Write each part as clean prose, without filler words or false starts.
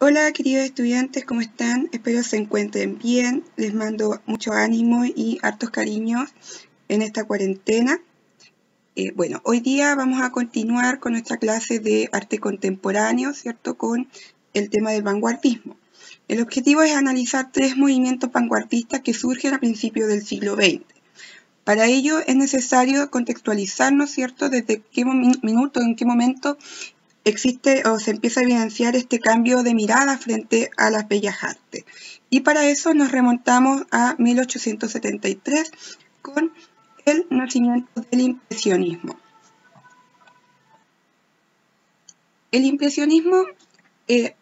Hola queridos estudiantes, ¿cómo están? Espero se encuentren bien. Les mando mucho ánimo y hartos cariños en esta cuarentena. Bueno, hoy día vamos a continuar con nuestra clase de arte contemporáneo, ¿cierto? Con el tema del vanguardismo. El objetivo es analizar 3 movimientos vanguardistas que surgen a principios del siglo XX. Para ello es necesario contextualizarnos, ¿cierto? Desde qué minuto, en qué momento existe o se empieza a evidenciar este cambio de mirada frente a las bellas artes. Y para eso nos remontamos a 1873 con el nacimiento del impresionismo. El impresionismo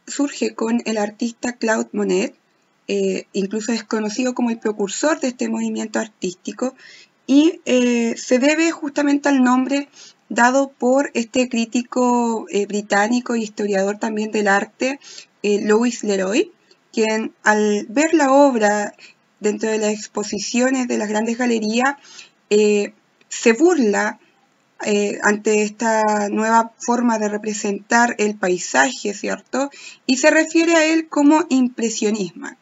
surge con el artista Claude Monet, incluso es conocido como el precursor de este movimiento artístico, y se debe justamente al nombre dado por este crítico británico y historiador también del arte, Louis Leroy, quien al ver la obra dentro de las exposiciones de las grandes galerías, se burla ante esta nueva forma de representar el paisaje, ¿cierto? Y se refiere a él como impresionista,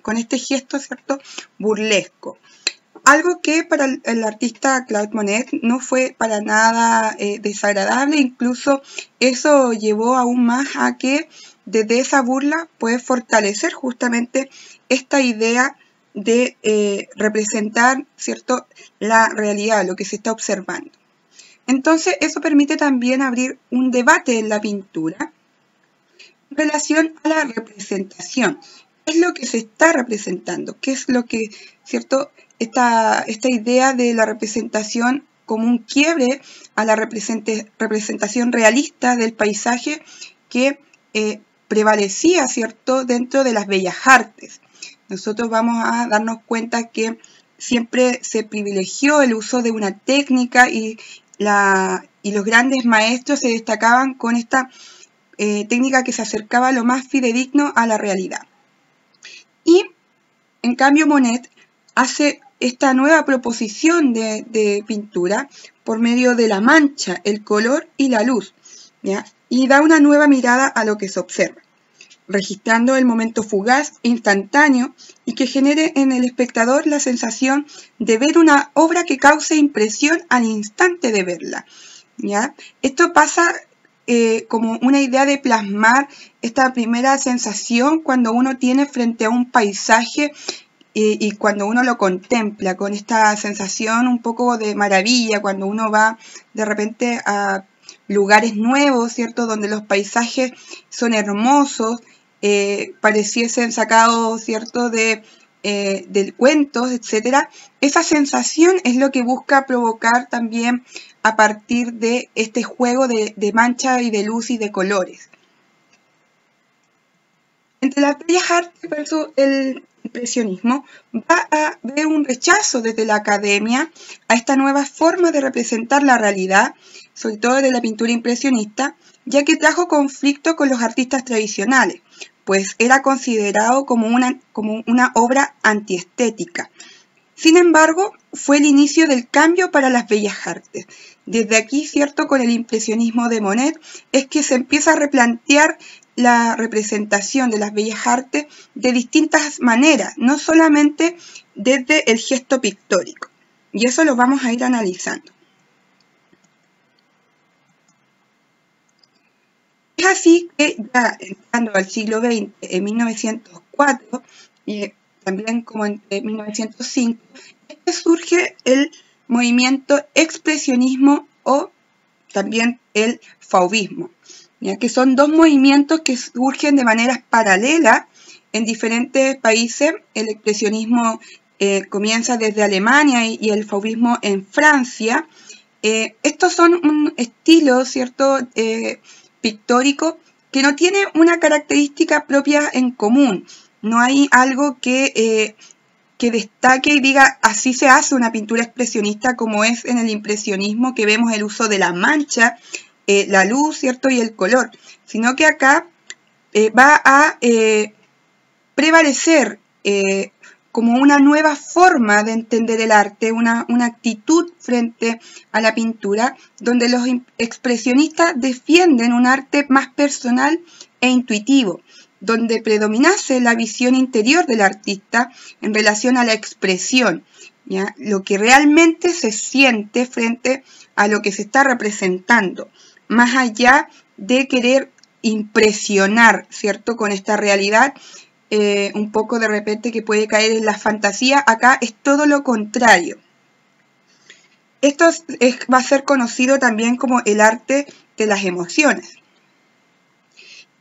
con este gesto, ¿cierto?, burlesco. Algo que para el artista Claude Monet no fue para nada desagradable, incluso eso llevó aún más a que desde esa burla puede fortalecer justamente esta idea de representar, ¿cierto?, la realidad, lo que se está observando. Entonces, eso permite también abrir un debate en la pintura en relación a la representación. ¿Qué es lo que se está representando? ¿Qué es lo que, ¿cierto?, esta idea de la representación como un quiebre a la representación realista del paisaje que prevalecía, ¿cierto?, dentro de las bellas artes. Nosotros vamos a darnos cuenta que siempre se privilegió el uso de una técnica y los grandes maestros se destacaban con esta técnica que se acercaba lo más fidedigno a la realidad. Y, en cambio, Monet hace esta nueva proposición de pintura por medio de la mancha, el color y la luz, ¿ya? Y da una nueva mirada a lo que se observa, registrando el momento fugaz, instantáneo, y que genere en el espectador la sensación de ver una obra que cause impresión al instante de verla, ¿ya? Esto pasa como una idea de plasmar esta primera sensación cuando uno tiene frente a un paisaje y cuando uno lo contempla con esta sensación un poco de maravilla, cuando uno va de repente a lugares nuevos, ¿cierto?, donde los paisajes son hermosos, pareciesen sacados, ¿cierto?, de cuentos, etc. Esa sensación es lo que busca provocar también a partir de este juego de mancha y de luz y de colores. Entre las bellas artes versus el impresionismo va a haber un rechazo desde la academia a esta nueva forma de representar la realidad, sobre todo de la pintura impresionista, ya que trajo conflicto con los artistas tradicionales, pues era considerado como una obra antiestética. Sin embargo, fue el inicio del cambio para las bellas artes. Desde aquí, ¿cierto?, con el impresionismo de Monet, es que se empieza a replantear la representación de las bellas artes de distintas maneras, no solamente desde el gesto pictórico. Y eso lo vamos a ir analizando. Es así que ya entrando al siglo XX, en 1904, y también como en 1905, surge el movimiento expresionismo o también el fauvismo, ¿ya?, que son dos movimientos que surgen de maneras paralelas en diferentes países. El expresionismo comienza desde Alemania y el fauvismo en Francia. Estos son un estilo, ¿cierto?, pictórico que no tiene una característica propia en común. No hay algo que destaque y diga así se hace una pintura expresionista, como es en el impresionismo, que vemos el uso de la mancha, la luz, ¿cierto?, y el color, sino que acá va a prevalecer como una nueva forma de entender el arte, una actitud frente a la pintura, donde los expresionistas defienden un arte más personal e intuitivo, donde predominase la visión interior del artista en relación a la expresión, ¿ya? Lo que realmente se siente frente a lo que se está representando, más allá de querer impresionar, ¿cierto?, con esta realidad, un poco de repente que puede caer en la fantasía. Acá es todo lo contrario. Esto va a ser conocido también como el arte de las emociones.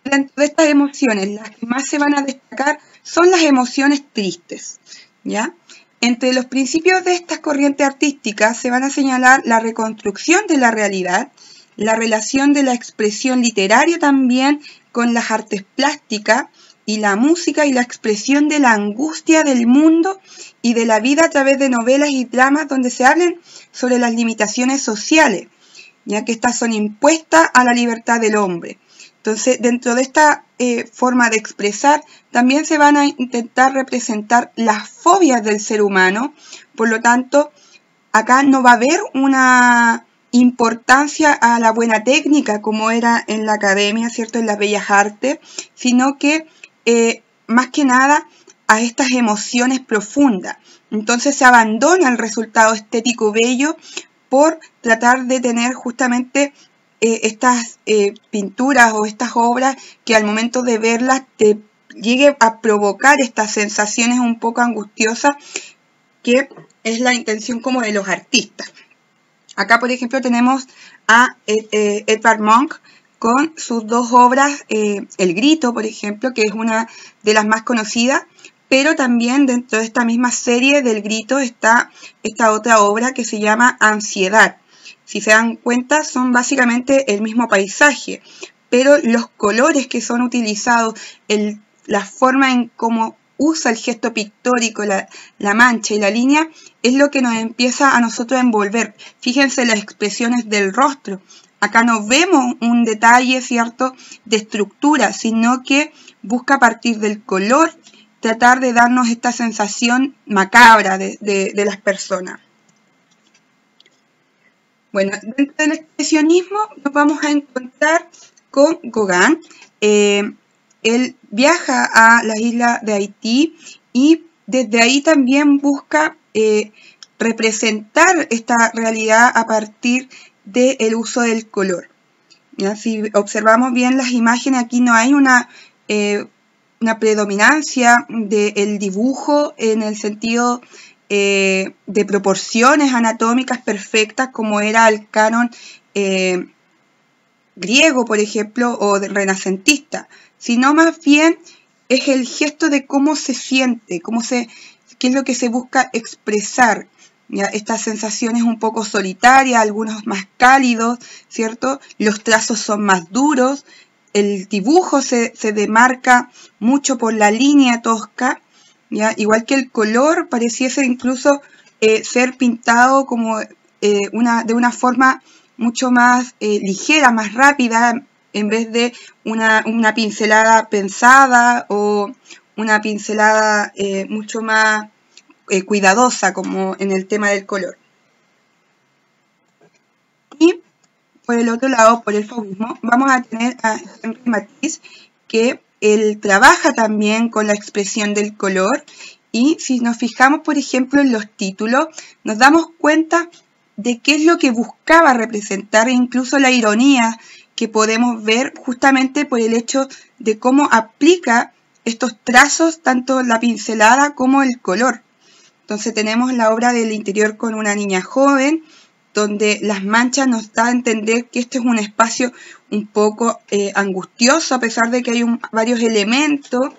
Dentro de estas emociones, las que más se van a destacar son las emociones tristes, ¿ya? Entre los principios de estas corrientes artísticas se van a señalar la reconstrucción de la realidad, la relación de la expresión literaria también con las artes plásticas y la música y la expresión de la angustia del mundo y de la vida a través de novelas y dramas donde se hablen sobre las limitaciones sociales, ya que estas son impuestas a la libertad del hombre. Entonces, dentro de esta forma de expresar, también se van a intentar representar las fobias del ser humano. Por lo tanto, acá no va a haber una importancia a la buena técnica como era en la academia, ¿cierto?, en las bellas artes, sino que más que nada a estas emociones profundas. Entonces se abandona el resultado estético bello por tratar de tener justamente estas pinturas o estas obras que al momento de verlas te llegue a provocar estas sensaciones un poco angustiosas, que es la intención como de los artistas. Acá, por ejemplo, tenemos a Edvard Munch con sus dos obras, El Grito, por ejemplo, que es una de las más conocidas, pero también dentro de esta misma serie del Grito está esta otra obra que se llama Ansiedad. Si se dan cuenta, son básicamente el mismo paisaje, pero los colores que son utilizados, la forma en cómo usa el gesto pictórico, la mancha y la línea, es lo que nos empieza a nosotros a envolver. Fíjense las expresiones del rostro. Acá no vemos un detalle, ¿cierto?, de estructura, sino que busca a partir del color tratar de darnos esta sensación macabra de las personas. Bueno, dentro del expresionismo nos vamos a encontrar con Gauguin. Él viaja a la isla de Haití y desde ahí también busca representar esta realidad a partir del uso del color. ¿Ya? Si observamos bien las imágenes, aquí no hay una predominancia del dibujo en el sentido de proporciones anatómicas perfectas como era el canon griego, por ejemplo, o renacentista, sino más bien es el gesto de cómo se siente, qué es lo que se busca expresar. ¿Ya? Estas sensaciones un poco solitarias, algunos más cálidos, ¿cierto? Los trazos son más duros, el dibujo se demarca mucho por la línea tosca, ¿ya? Igual que el color pareciese incluso ser pintado como de una forma mucho más ligera, más rápida, en vez de una pincelada pensada o una pincelada mucho más cuidadosa, como en el tema del color. Y por el otro lado, por el fauvismo, vamos a tener a Henri Matisse, que él trabaja también con la expresión del color, y si nos fijamos, por ejemplo, en los títulos, nos damos cuenta de qué es lo que buscaba representar, e incluso la ironía que podemos ver justamente por el hecho de cómo aplica estos trazos, tanto la pincelada como el color. Entonces tenemos la obra del interior con una niña joven, donde las manchas nos da a entender que este es un espacio un poco angustioso, a pesar de que hay varios elementos,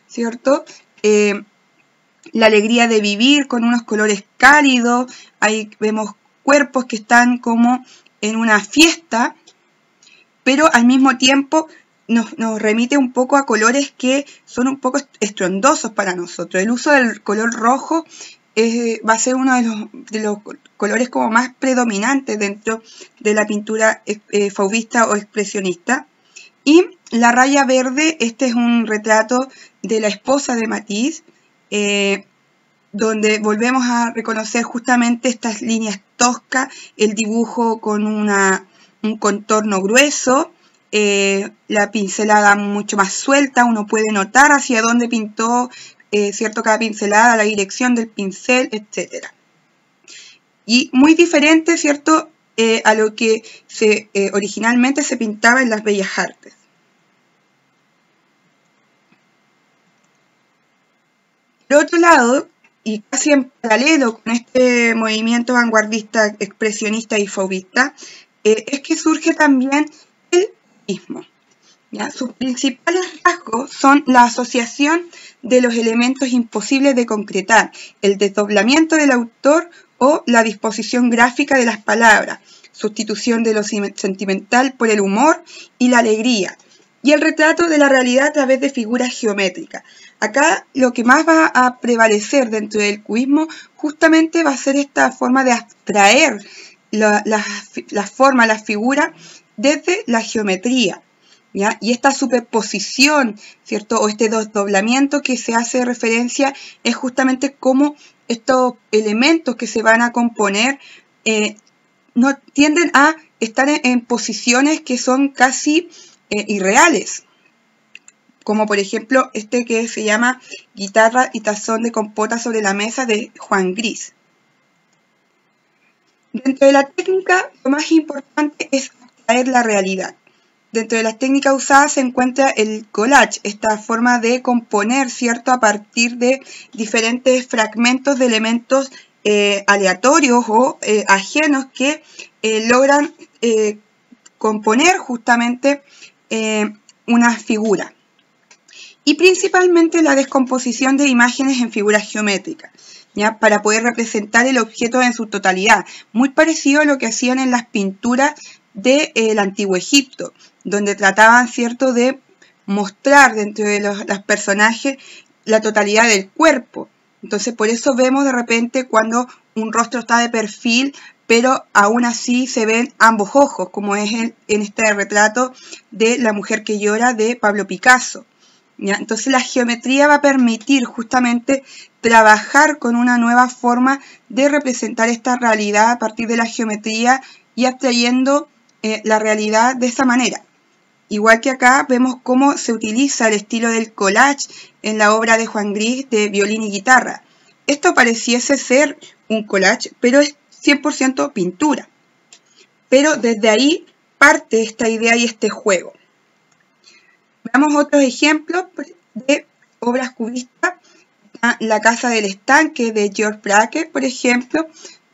¿cierto? La alegría de vivir con unos colores cálidos, ahí vemos cuerpos que están como en una fiesta, pero al mismo tiempo nos remite un poco a colores que son un poco estrondosos para nosotros. El uso del color rojo va a ser uno de los colores como más predominantes dentro de la pintura fauvista o expresionista. Y la raya verde, este es un retrato de la esposa de Matisse, donde volvemos a reconocer justamente estas líneas toscas, el dibujo con un contorno grueso, la pincelada mucho más suelta, uno puede notar hacia dónde pintó, ¿cierto? Cada pincelada, la dirección del pincel, etc. Y muy diferente, ¿cierto? A lo que originalmente se pintaba en las bellas artes. Por otro lado, y casi en paralelo con este movimiento vanguardista, expresionista y fauvista, es que surge también el cubismo. ¿Ya? Sus principales rasgos son la asociación de los elementos imposibles de concretar, el desdoblamiento del autor o la disposición gráfica de las palabras, sustitución de lo sentimental por el humor y la alegría, y el retrato de la realidad a través de figuras geométricas. Acá lo que más va a prevalecer dentro del cubismo justamente va a ser esta forma de abstraer la forma, la figura desde la geometría, ¿ya? Y esta superposición, ¿cierto? O este desdoblamiento que se hace referencia es justamente cómo estos elementos que se van a componer no tienden a estar en posiciones que son casi irreales, como por ejemplo este que se llama Guitarra y tazón de compota sobre la mesa de Juan Gris. Dentro de la técnica, lo más importante es abstraer la realidad. Dentro de las técnicas usadas se encuentra el collage, esta forma de componer, ¿cierto?, a partir de diferentes fragmentos de elementos aleatorios o ajenos que logran componer justamente una figura. Y principalmente la descomposición de imágenes en figuras geométricas, ¿ya? Para poder representar el objeto en su totalidad, muy parecido a lo que hacían en las pinturas del Antiguo Egipto, donde trataban, ¿cierto?, de mostrar dentro de los personajes la totalidad del cuerpo. Entonces, por eso vemos de repente cuando un rostro está de perfil, pero aún así se ven ambos ojos, como es en este retrato de La mujer que llora de Pablo Picasso, ¿ya? Entonces, la geometría va a permitir justamente trabajar con una nueva forma de representar esta realidad a partir de la geometría y abstrayendo la realidad de esa manera. Igual que acá vemos cómo se utiliza el estilo del collage en la obra de Juan Gris de violín y guitarra. Esto pareciese ser un collage, pero es 100% pintura. Pero desde ahí parte esta idea y este juego. Veamos otros ejemplos de obras cubistas. La casa del estanque de George Braque, por ejemplo,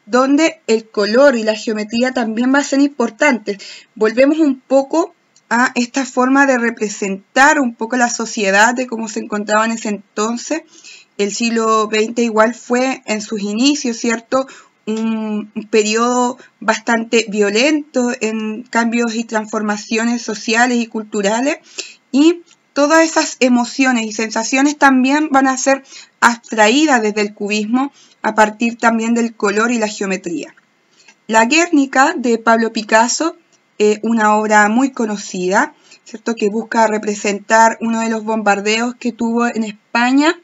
donde el color y la geometría también va a ser importantes. Volvemos un poco a esta forma de representar un poco la sociedad de cómo se encontraba en ese entonces. El siglo XX igual fue en sus inicios, ¿cierto?, un periodo bastante violento en cambios y transformaciones sociales y culturales, y todas esas emociones y sensaciones también van a ser abstraídas desde el cubismo a partir también del color y la geometría. La Guernica de Pablo Picasso, una obra muy conocida, ¿cierto?, que busca representar uno de los bombardeos que tuvo en España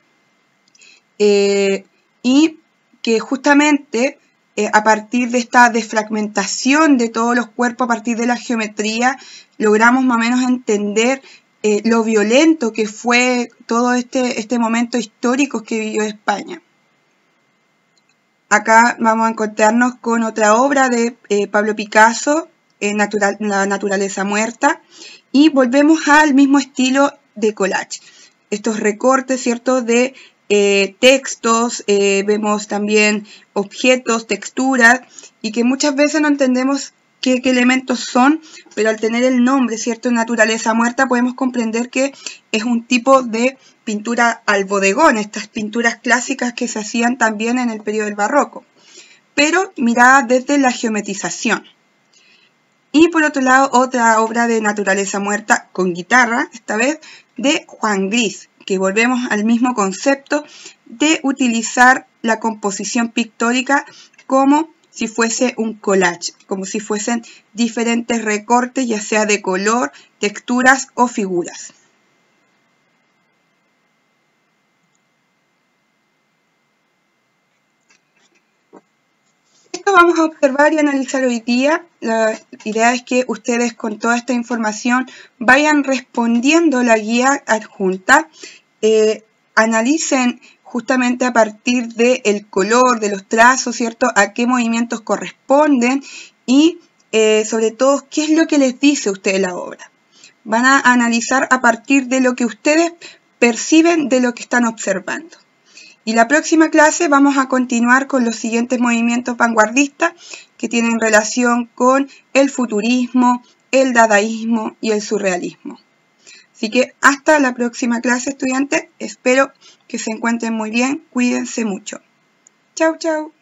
y que justamente a partir de esta desfragmentación de todos los cuerpos a partir de la geometría logramos más o menos entender lo violento que fue todo este momento histórico que vivió España. Acá vamos a encontrarnos con otra obra de Pablo Picasso, La naturaleza muerta, y volvemos al mismo estilo de collage. Estos recortes, ¿cierto?, de textos, vemos también objetos, texturas, y que muchas veces no entendemos qué elementos son, pero al tener el nombre, ¿cierto?, naturaleza muerta, podemos comprender que es un tipo de pintura al bodegón, estas pinturas clásicas que se hacían también en el periodo del barroco, pero mirada desde la geometrización. Y por otro lado, otra obra de naturaleza muerta con guitarra, esta vez de Juan Gris, que volvemos al mismo concepto de utilizar la composición pictórica como si fuese un collage, como si fuesen diferentes recortes, ya sea de color, texturas o figuras. vamos a observar y analizar hoy día? La idea es que ustedes con toda esta información vayan respondiendo la guía adjunta, analicen justamente a partir del color, de los trazos, ¿cierto?, a qué movimientos corresponden y sobre todo qué es lo que les dice a ustedes la obra. Van a analizar a partir de lo que ustedes perciben de lo que están observando. Y la próxima clase vamos a continuar con los siguientes movimientos vanguardistas que tienen relación con el futurismo, el dadaísmo y el surrealismo. Así que hasta la próxima clase, estudiantes. Espero que se encuentren muy bien. Cuídense mucho. Chau, chau.